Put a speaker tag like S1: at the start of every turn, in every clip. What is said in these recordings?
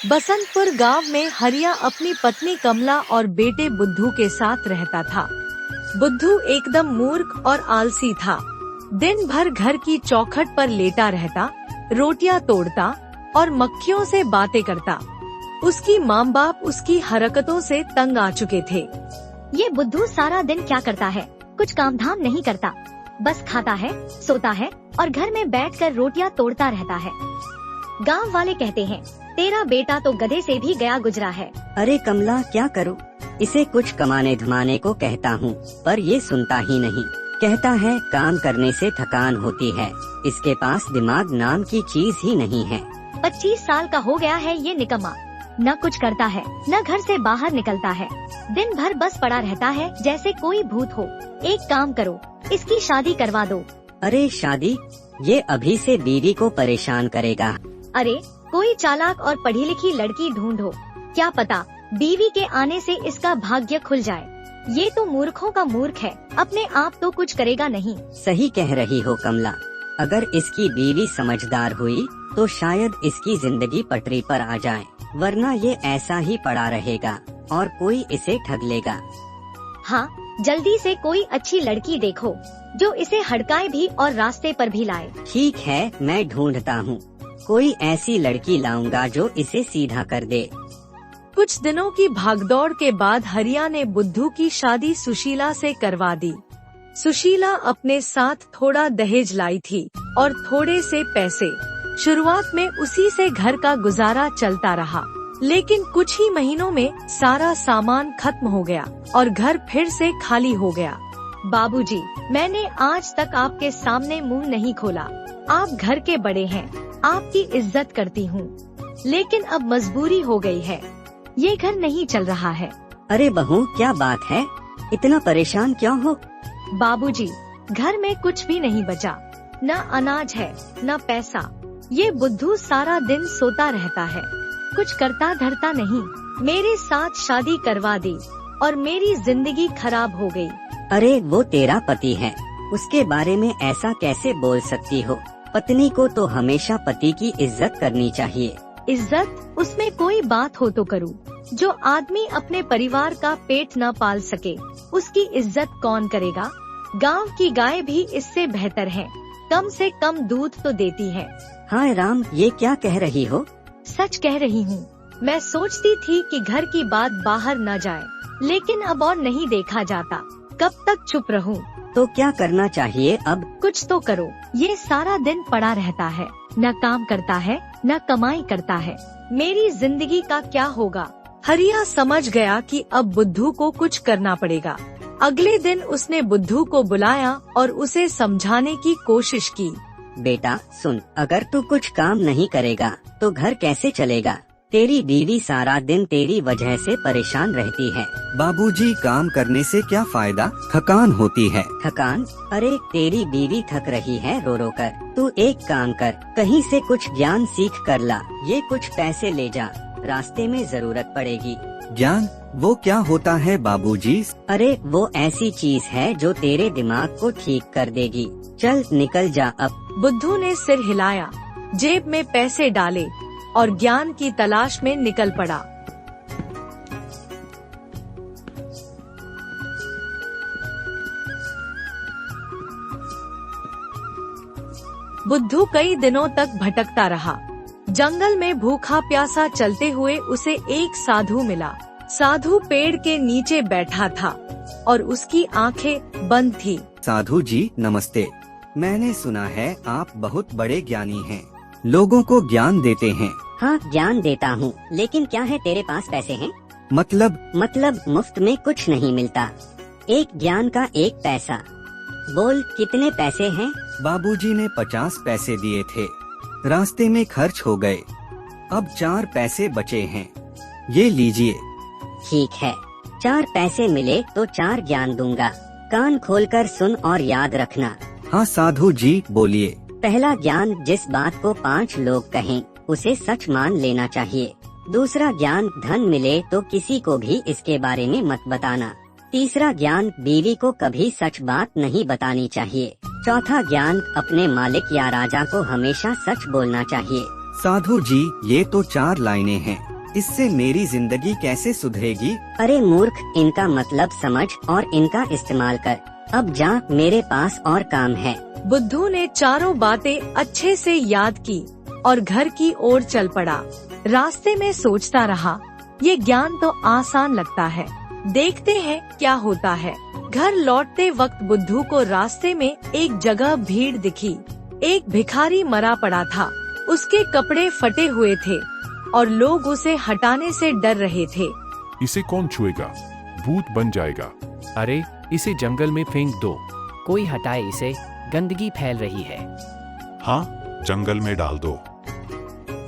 S1: बसंतपुर गांव में हरिया अपनी पत्नी कमला और बेटे बुद्धू के साथ रहता था। बुद्धू एकदम मूर्ख और आलसी था। दिन भर घर की चौखट पर लेटा रहता, रोटियां तोड़ता और मक्खियों से बातें करता। उसकी माँ बाप उसकी हरकतों से तंग आ चुके थे।
S2: ये बुद्धू सारा दिन क्या करता है? कुछ काम धाम नहीं करता, बस खाता है, सोता है और घर में बैठकर रोटियां तोड़ता रहता है। गांव वाले कहते हैं, तेरा बेटा तो गधे से भी गया गुजरा है।
S3: अरे कमला, क्या करूं? इसे कुछ कमाने धमाने को कहता हूं, पर ये सुनता ही नहीं। कहता है काम करने से थकान होती है। इसके पास दिमाग नाम की चीज ही नहीं है।
S2: 25 साल का हो गया है ये निकम्मा। न कुछ करता है, न घर से बाहर निकलता है। दिन भर बस पड़ा रहता है जैसे कोई भूत हो। एक काम करो, इसकी शादी करवा दो।
S3: अरे शादी? ये अभी से बीवी को परेशान करेगा।
S2: अरे कोई चालाक और पढ़ी लिखी लड़की ढूंढो, क्या पता बीवी के आने से इसका भाग्य खुल जाए। ये तो मूर्खों का मूर्ख है, अपने आप तो कुछ करेगा नहीं।
S3: सही कह रही हो कमला। अगर इसकी बीवी समझदार हुई तो शायद इसकी जिंदगी पटरी पर आ जाए, वरना ये ऐसा ही पड़ा रहेगा और कोई इसे ठग लेगा।
S2: हाँ, जल्दी से कोई अच्छी लड़की देखो जो इसे हड़काए भी और रास्ते पर भी लाए।
S3: ठीक है, मैं ढूंढता हूँ। कोई ऐसी लड़की लाऊंगा जो इसे सीधा कर दे।
S1: कुछ दिनों की भागदौड़ के बाद हरिया ने बुद्धू की शादी सुशीला से करवा दी। सुशीला अपने साथ थोड़ा दहेज लाई थी और थोड़े से पैसे। शुरुआत में उसी से घर का गुजारा चलता रहा, लेकिन कुछ ही महीनों में सारा सामान खत्म हो गया और घर फिर से खाली हो गया। बाबूजी, मैंने आज तक आपके सामने मुंह नहीं खोला। आप घर के बड़े हैं, आपकी इज्जत करती हूँ, लेकिन अब मजबूरी हो गई है। ये घर नहीं चल रहा है।
S3: अरे बहू, क्या बात है? इतना परेशान क्यों हो?
S2: बाबूजी, घर में कुछ भी नहीं बचा। न अनाज है, न पैसा। ये बुद्धू सारा दिन सोता रहता है, कुछ करता धरता नहीं। मेरे साथ शादी करवा दी और मेरी जिंदगी खराब हो गई।
S3: अरे वो तेरा पति है, उसके बारे में ऐसा कैसे बोल सकती हो? पत्नी को तो हमेशा पति की इज्जत करनी चाहिए।
S2: इज्जत? उसमें कोई बात हो तो करूँ। जो आदमी अपने परिवार का पेट न पाल सके, उसकी इज्जत कौन करेगा? गांव की गाय भी इससे बेहतर है, कम से कम दूध तो देती है।
S3: हाय राम, ये क्या कह रही हो?
S2: सच कह रही हूँ। मैं सोचती थी कि घर की बात बाहर न जाए, लेकिन अब और नहीं देखा जाता। कब तक चुप रहूं?
S3: तो क्या करना चाहिए अब?
S2: कुछ तो करो। ये सारा दिन पड़ा रहता है, न काम करता है, न कमाई करता है। मेरी जिंदगी का क्या होगा?
S1: हरिया समझ गया कि अब बुद्धू को कुछ करना पड़ेगा। अगले दिन उसने बुद्धू को बुलाया और उसे समझाने की कोशिश की।
S3: बेटा सुन, अगर तू कुछ काम नहीं करेगा तो घर कैसे चलेगा? तेरी बीवी सारा दिन तेरी वजह से परेशान रहती है।
S4: बाबूजी, काम करने से क्या फायदा? थकान होती है।
S3: थकान? अरे तेरी बीवी थक रही है रो रो कर। तू एक काम कर, कहीं से कुछ ज्ञान सीख कर ला। ये कुछ पैसे ले जा, रास्ते में जरूरत पड़ेगी।
S4: ज्ञान? वो क्या होता है बाबूजी?
S3: अरे वो ऐसी चीज है जो तेरे दिमाग को ठीक कर देगी। चल निकल जा अब।
S1: बुद्धू ने सिर हिलाया, जेब में पैसे डाले और ज्ञान की तलाश में निकल पड़ा। बुद्धू कई दिनों तक भटकता रहा। जंगल में भूखा प्यासा चलते हुए उसे एक साधु मिला। साधु पेड़ के नीचे बैठा था और उसकी आंखें बंद थी।
S4: साधु जी नमस्ते। मैंने सुना है आप बहुत बड़े ज्ञानी हैं, लोगों को ज्ञान देते हैं।
S3: हाँ ज्ञान देता हूँ, लेकिन क्या है तेरे पास पैसे हैं?
S4: मतलब
S3: मुफ्त में कुछ नहीं मिलता। एक ज्ञान का एक पैसा। बोल कितने पैसे हैं?
S4: बाबूजी ने 50 पैसे दिए थे, रास्ते में खर्च हो गए। अब 4 पैसे बचे हैं, ये लीजिए।
S3: ठीक है, 4 पैसे मिले तो 4 ज्ञान दूंगा। कान खोलकर सुन और याद रखना।
S4: हाँ साधु जी बोलिए।
S3: पहला ज्ञान, जिस बात को 5 लोग कहें उसे सच मान लेना चाहिए। दूसरा ज्ञान, धन मिले तो किसी को भी इसके बारे में मत बताना। तीसरा ज्ञान, बीवी को कभी सच बात नहीं बतानी चाहिए। चौथा ज्ञान, अपने मालिक या राजा को हमेशा सच बोलना चाहिए।
S4: साधु जी ये तो 4 लाइनें हैं, इससे मेरी जिंदगी कैसे सुधरेगी?
S3: अरे मूर्ख, इनका मतलब समझ और इनका इस्तेमाल कर। अब जा, मेरे पास और काम है।
S1: बुद्धू ने चारों बातें अच्छे से याद की और घर की ओर चल पड़ा। रास्ते में सोचता रहा, ये ज्ञान तो आसान लगता है, देखते हैं क्या होता है। घर लौटते वक्त बुद्धू को रास्ते में एक जगह भीड़ दिखी। एक भिखारी मरा पड़ा था, उसके कपड़े फटे हुए थे और लोग उसे हटाने से डर रहे थे।
S5: इसे कौन छुएगा? भूत बन जाएगा।
S6: अरे इसे जंगल में फेंक दो।
S7: कोई हटाए इसे, गंदगी फैल रही है।
S5: हाँ, जंगल में डाल दो।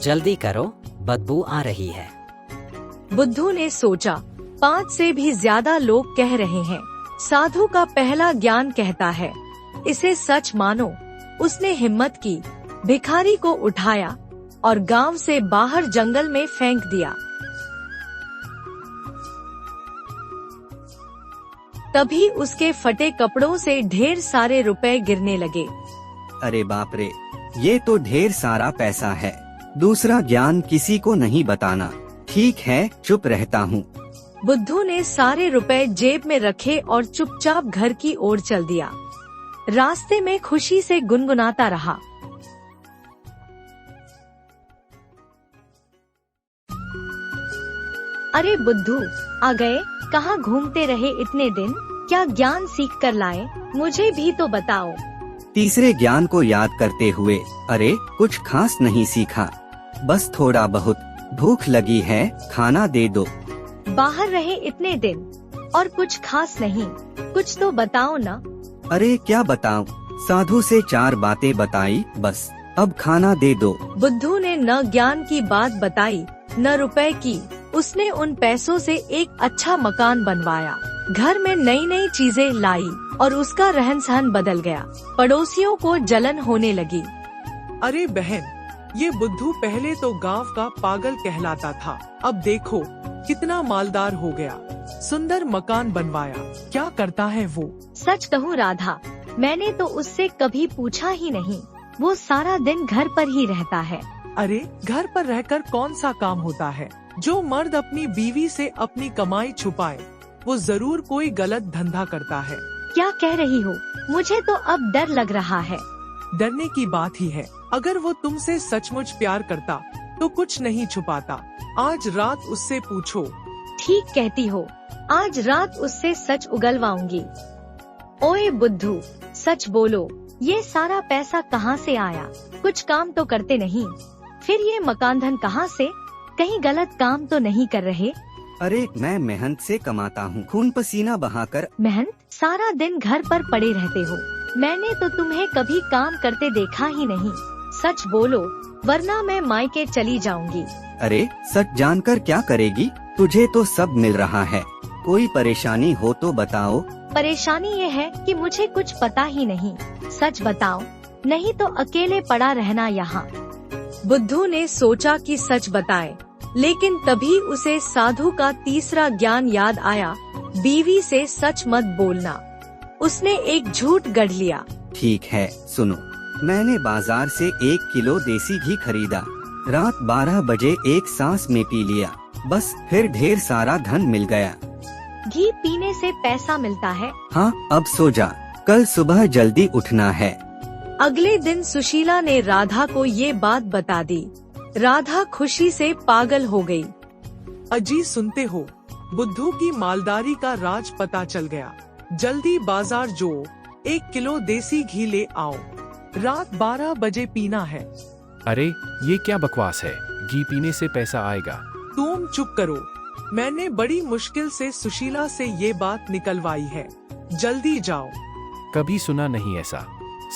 S7: जल्दी करो, बदबू आ रही है।
S1: बुद्धू ने सोचा, 5 से भी ज्यादा लोग कह रहे हैं। साधु का पहला ज्ञान कहता है, इसे सच मानो। उसने हिम्मत की, भिखारी को उठाया और गांव से बाहर जंगल में फेंक दिया। तभी उसके फटे कपड़ों से ढेर सारे रुपए गिरने लगे।
S4: अरे बाप रे, ये तो ढेर सारा पैसा है। दूसरा ज्ञान किसी को नहीं बताना। ठीक है, चुप रहता हूँ।
S1: बुद्धू ने सारे रुपए जेब में रखे और चुपचाप घर की ओर चल दिया। रास्ते में खुशी से गुनगुनाता रहा।
S2: अरे बुद्धू, आ गए? कहाँ घूमते रहे इतने दिन? क्या ज्ञान सीख कर लाए? मुझे भी तो बताओ।
S4: तीसरे ज्ञान को याद करते हुए, अरे कुछ खास नहीं सीखा, बस थोड़ा बहुत भूख लगी है, खाना दे दो।
S2: बाहर रहे इतने दिन और कुछ खास नहीं, कुछ तो बताओ ना।
S4: अरे क्या बताऊं, साधु से 4 बातें बताई, बस अब खाना दे दो।
S1: बुद्धू ने न ज्ञान की बात बताई न रुपए की। उसने उन पैसों से एक अच्छा मकान बनवाया, घर में नई नई चीजें लाई और उसका रहन सहन बदल गया। पड़ोसियों को जलन होने लगी।
S8: अरे बहन, ये बुद्धू पहले तो गांव का पागल कहलाता था, अब देखो कितना मालदार हो गया। सुंदर मकान बनवाया, क्या करता है वो?
S2: सच कहूँ राधा, मैंने तो उससे कभी पूछा ही नहीं। वो सारा दिन घर पर ही रहता है।
S8: अरे घर पर रहकर कौन सा काम होता है? जो मर्द अपनी बीवी से अपनी कमाई छुपाए, वो जरूर कोई गलत धंधा करता है।
S2: क्या कह रही हो? मुझे तो अब डर लग रहा है।
S8: डरने की बात ही है, अगर वो तुमसे सचमुच प्यार करता तो कुछ नहीं छुपाता। आज रात उससे पूछो।
S2: ठीक कहती हो, आज रात उससे सच उगलवाऊंगी। ओए बुद्धू, सच बोलो, ये सारा पैसा कहाँ से आया? कुछ काम तो करते नहीं, फिर ये मकान धन कहाँ से? कहीं गलत काम तो नहीं कर रहे?
S4: अरे मैं मेहनत से कमाता हूँ, खून पसीना बहाकर।
S2: मेहनत? सारा दिन घर पर पड़े रहते हो, मैंने तो तुम्हें कभी काम करते देखा ही नहीं। सच बोलो, वरना मैं मायके चली जाऊंगी।
S4: अरे सच जानकर क्या करेगी? तुझे तो सब मिल रहा है, कोई परेशानी हो तो बताओ।
S2: परेशानी ये है कि मुझे कुछ पता ही नहीं। सच बताओ, नहीं तो अकेले पड़ा रहना यहाँ।
S1: बुद्धू ने सोचा कि सच बताए, लेकिन तभी उसे साधु का तीसरा ज्ञान याद आया, बीवी से सच मत बोलना। उसने एक झूठ गढ़ लिया।
S4: ठीक है, सुनो, मैंने बाजार से 1 किलो देसी घी खरीदा, रात 12 बजे एक सांस में पी लिया, बस फिर ढेर सारा धन मिल गया।
S2: घी पीने से पैसा मिलता है?
S4: हाँ, अब सो जा, कल सुबह जल्दी उठना है।
S1: अगले दिन सुशीला ने राधा को ये बात बता दी। राधा खुशी से पागल हो गई।
S8: अजी सुनते हो, बुद्धू की मालदारी का राज पता चल गया। जल्दी बाजार जो 1 किलो देसी घी ले आओ, रात 12 बजे पीना है।
S6: अरे ये क्या बकवास है, घी पीने से पैसा आएगा?
S8: तुम चुप करो, मैंने बड़ी मुश्किल से सुशीला से ये बात निकलवाई है। जल्दी जाओ।
S6: कभी सुना नहीं ऐसा,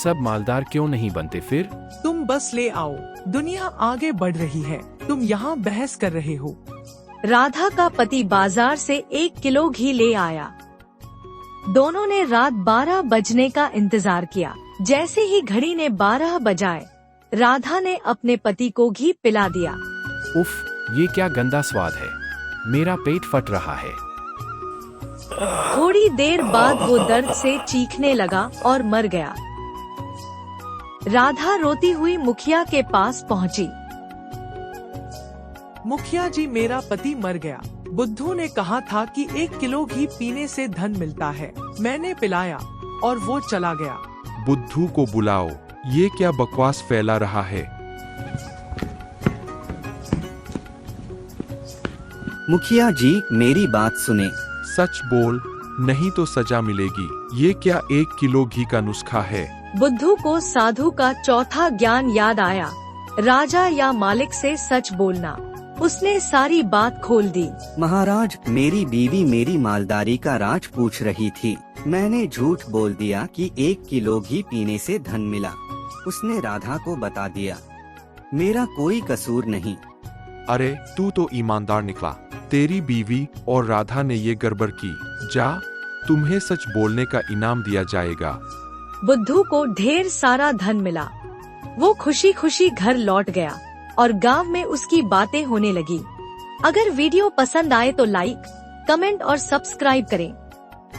S6: सब मालदार क्यों नहीं बनते फिर?
S8: तुम बस ले आओ, दुनिया आगे बढ़ रही है, तुम यहाँ बहस कर रहे हो।
S1: राधा का पति बाजार से 1 किलो घी ले आया। दोनों ने रात 12 बजने का इंतजार किया। जैसे ही घड़ी ने 12 बजाए, राधा ने अपने पति को घी पिला दिया।
S6: उफ, ये क्या गंदा स्वाद है, मेरा पेट फट रहा है।
S1: थोड़ी देर बाद वो दर्द से चीखने लगा और मर गया। राधा रोती हुई मुखिया के पास पहुंची।
S8: मुखिया जी, मेरा पति मर गया। बुद्धू ने कहा था कि 1 किलो घी पीने से धन मिलता है। मैंने पिलाया और वो चला गया।
S5: बुद्धू को बुलाओ, ये क्या बकवास फैला रहा है।
S4: मुखिया जी, मेरी बात सुने।
S5: सच बोल, नहीं तो सजा मिलेगी। ये क्या 1 किलो घी का नुस्खा है।
S1: बुद्धू को साधु का चौथा ज्ञान याद आया, राजा या मालिक से सच बोलना। उसने सारी बात खोल दी।
S4: महाराज, मेरी बीवी मेरी मालदारी का राज पूछ रही थी। मैंने झूठ बोल दिया कि 1 किलो घी पीने से धन मिला। उसने राधा को बता दिया। मेरा कोई कसूर नहीं।
S5: अरे तू तो ईमानदार निकला। तेरी बीवी और राधा ने ये गड़बड़ की। जा, तुम्हें सच बोलने का इनाम दिया जाएगा।
S1: बुद्धू को ढेर सारा धन मिला। वो खुशी खुशी घर लौट गया और गांव में उसकी बातें होने लगी। अगर वीडियो पसंद आए तो लाइक, कमेंट और सब्सक्राइब करें।